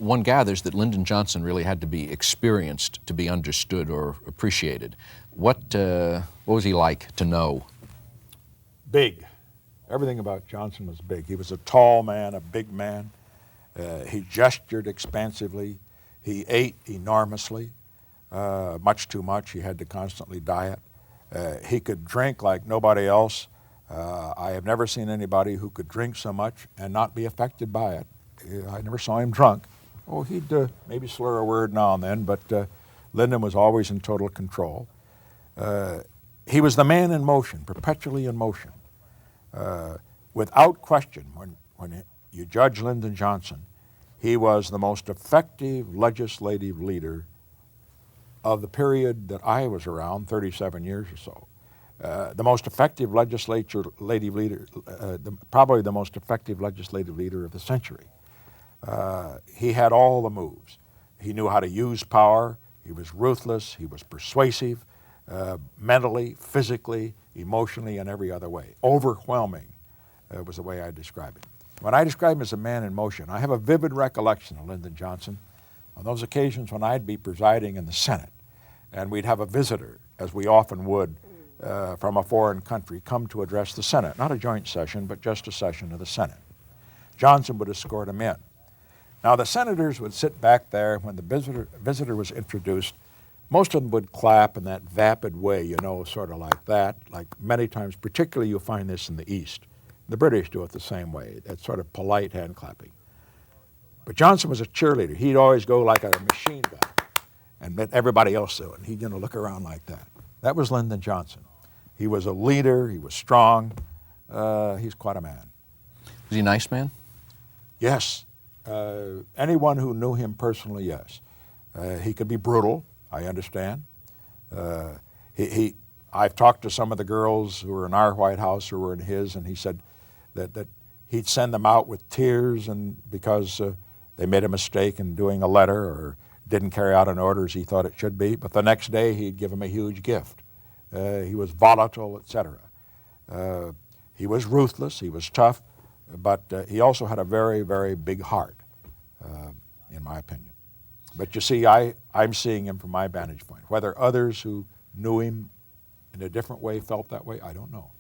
One gathers that Lyndon Johnson really had to be experienced to be understood or appreciated. What was he like to know? Big. Everything about Johnson was big. He was a tall man, a big man. He gestured expansively. He ate enormously, much too much. He had to constantly diet. He could drink like nobody else. I have never seen anybody who could drink so much and not be affected by it. I never saw him drunk. Oh, he'd maybe slur a word now and then, but Lyndon was always in total control. He was the man in motion, perpetually in motion. Without question, when you judge Lyndon Johnson, he was the most effective legislative leader of the period that I was around, 37 years or so. The most effective legislative leader, probably the most effective legislative leader of the century. He had all the moves. He knew how to use power. He was ruthless. He was persuasive, mentally, physically, emotionally, and every other way. Overwhelming was the way I describe it. When I describe him as a man in motion, I have a vivid recollection of Lyndon Johnson on those occasions when I'd be presiding in the Senate and we'd have a visitor, as we often would, from a foreign country come to address the Senate. Not a joint session, but just a session of the Senate. Johnson would escort him in. Now the senators would sit back there when the visitor was introduced. Most of them would clap in that vapid way, you know, sort of like that, like many times, particularly you'll find this in the East. The British do it the same way, that sort of polite hand clapping. But Johnson was a cheerleader. He'd always go like a machine gun and let everybody else do it. And he'd, you know, look around like that. That was Lyndon Johnson. He was a leader. He was strong. He's quite a man. Was he a nice man? Yes. Anyone who knew him personally, yes. He could be brutal, I understand. I've talked to some of the girls who were in our White House who were in his, and he said that he'd send them out with tears and because they made a mistake in doing a letter or didn't carry out an order as he thought it should be, but the next day he'd give them a huge gift. He was volatile, etc. He was ruthless, he was tough, but he also had a very, very big heart, in my opinion. But you see, I'm seeing him from my vantage point. Whether others who knew him in a different way felt that way, I don't know.